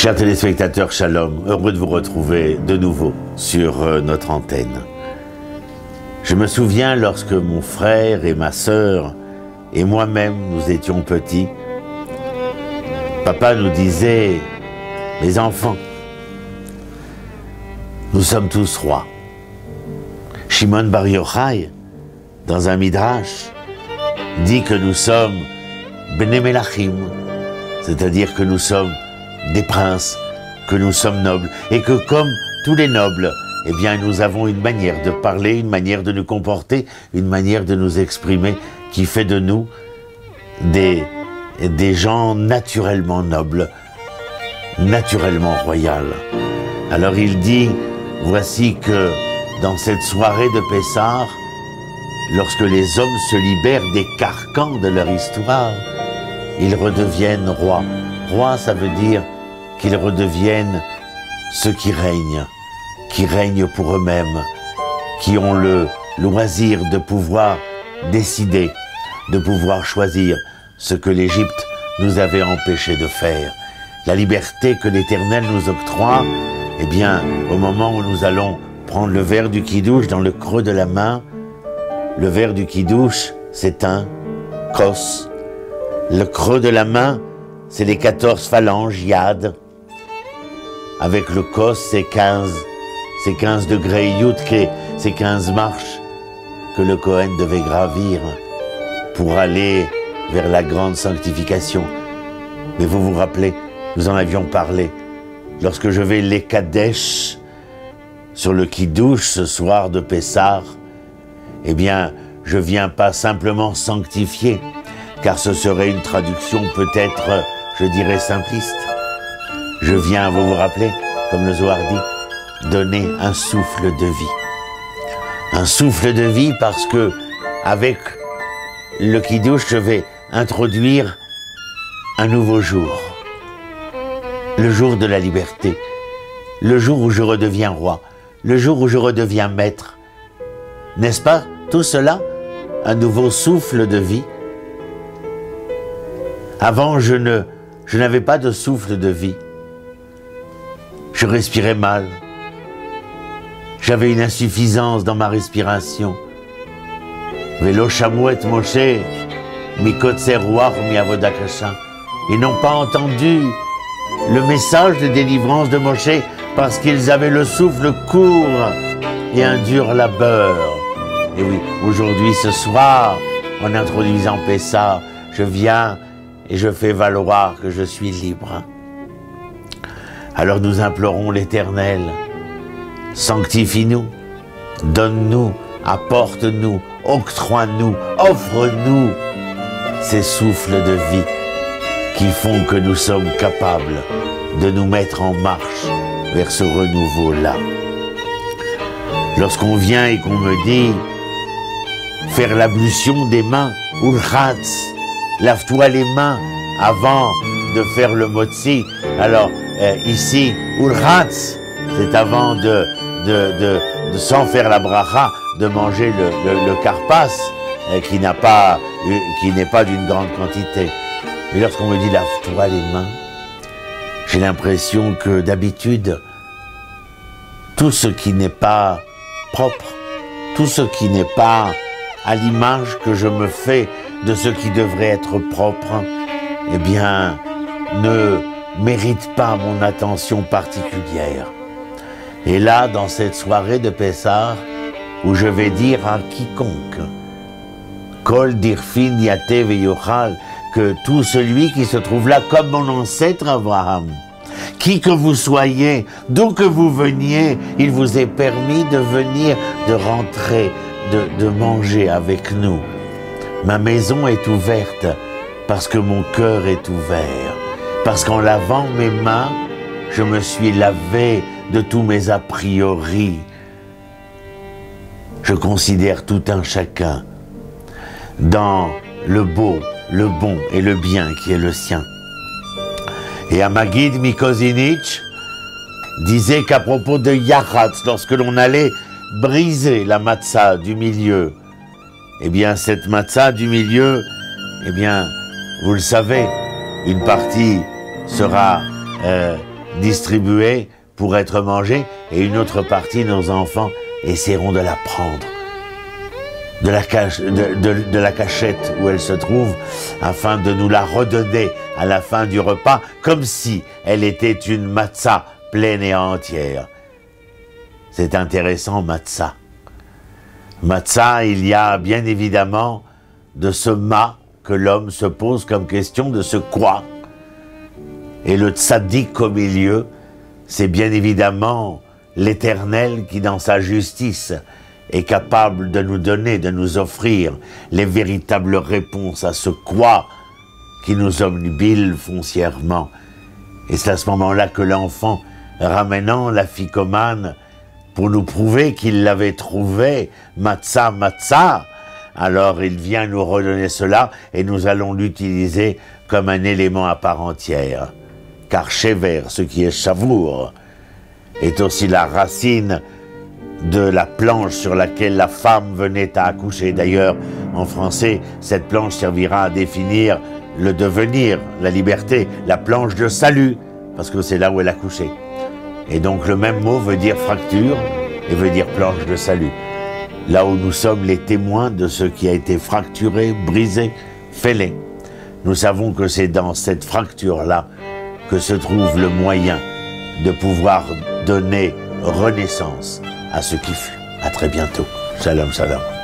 Chers téléspectateurs, shalom, heureux de vous retrouver de nouveau sur notre antenne. Je me souviens lorsque mon frère et ma sœur et moi-même nous étions petits, papa nous disait, mes enfants, nous sommes tous rois. Shimon Bar Yochai, dans un midrash, dit que nous sommes Bnei Melachim, c'est-à-dire que nous sommes des princes, que nous sommes nobles, et que comme tous les nobles, eh bien nous avons une manière de parler, une manière de nous comporter, une manière de nous exprimer, qui fait de nous des gens naturellement nobles, naturellement royaux. Alors il dit, voici que dans cette soirée de Pessah, lorsque les hommes se libèrent des carcans de leur histoire, ils redeviennent rois. Rois, ça veut dire qu'ils redeviennent ceux qui règnent pour eux-mêmes, qui ont le loisir de pouvoir décider, de pouvoir choisir ce que l'Égypte nous avait empêché de faire. La liberté que l'Éternel nous octroie, eh bien, au moment où nous allons prendre le verre du Kiddush dans le creux de la main, le verre du Kiddush, c'est un kos. Le creux de la main, c'est les 14 phalanges, yad. Avec le kos, c'est 15 degrés, yudke, c'est 15 marches que le Kohen devait gravir pour aller vers la grande sanctification. Mais vous vous rappelez, nous en avions parlé, lorsque je vais les Kadesh sur le Kiddush ce soir de Pessah, eh bien, je viens pas simplement sanctifier, car ce serait une traduction peut-être, je dirais, simpliste. Je viens, vous vous rappelez, comme le Zohar dit, donner un souffle de vie. Un souffle de vie parce que, avec le Kiddush, je vais introduire un nouveau jour. Le jour de la liberté. Le jour où je redeviens roi. Le jour où je redeviens maître. N'est-ce pas, tout cela, un nouveau souffle de vie? Avant, je n'avais pas de souffle de vie. Je respirais mal. J'avais une insuffisance dans ma respiration. Velo shamu et Moshe, mikotser ruach mi'avoda kasha. Ils n'ont pas entendu le message de délivrance de Moshe parce qu'ils avaient le souffle court et un dur labeur. Et oui, aujourd'hui, ce soir, en introduisant Pessah, je viens et je fais valoir que je suis libre. Alors nous implorons l'Éternel, sanctifie-nous, donne-nous, apporte-nous, octroie-nous, offre-nous ces souffles de vie qui font que nous sommes capables de nous mettre en marche vers ce renouveau-là. Lorsqu'on vient et qu'on me dit faire l'ablution des mains, ulchatz, lave-toi les mains avant de faire le motzi. Alors ici, ulchatz, c'est avant sans faire la bracha, de manger le karpas qui n'est pas d'une grande quantité. Mais lorsqu'on me dit lave-toi les mains, j'ai l'impression que d'habitude, tout ce qui n'est pas propre, tout ce qui n'est pas à l'image que je me fais de ce qui devrait être propre, eh bien, ne mérite pas mon attention particulière. Et là, dans cette soirée de Pessah, où je vais dire à quiconque, Kol dirfin yate veyochal, que tout celui qui se trouve là, comme mon ancêtre Abraham, qui que vous soyez, d'où que vous veniez, il vous est permis de venir, de rentrer, de manger avec nous. Ma maison est ouverte parce que mon cœur est ouvert, parce qu'en lavant mes mains, je me suis lavé de tous mes a priori. Je considère tout un chacun dans le beau, le bon et le bien qui est le sien. Et Amagid Mikozinich disait qu'à propos de Yachatz, lorsque l'on allait briser la matzah du milieu, eh bien cette matzah du milieu, eh bien vous le savez, une partie sera distribuée pour être mangée, et une autre partie, nos enfants essaieront de la prendre de la cachette où elle se trouve, afin de nous la redonner à la fin du repas, comme si elle était une matzah pleine et entière. C'est intéressant, matzah. Matzah, il y a bien évidemment de ce ma que l'homme se pose comme question, de ce quoi. Et le tzaddik au milieu, c'est bien évidemment l'Éternel qui, dans sa justice, est capable de nous donner, de nous offrir les véritables réponses à ce quoi qui nous obnubile foncièrement. Et c'est à ce moment-là que l'enfant, ramenant la ficomane pour nous prouver qu'il l'avait trouvé, matzah, matzah, alors il vient nous redonner cela et nous allons l'utiliser comme un élément à part entière. Car shever, ce qui est chavour, est aussi la racine de la planche sur laquelle la femme venait à accoucher. D'ailleurs, en français, cette planche servira à définir le devenir, la liberté, la planche de salut, parce que c'est là où elle a couché. Et donc le même mot veut dire fracture et veut dire planche de salut. Là où nous sommes les témoins de ce qui a été fracturé, brisé, fêlé. Nous savons que c'est dans cette fracture-là que se trouve le moyen de pouvoir donner renaissance à ce qui fut. À très bientôt. Shalom, shalom.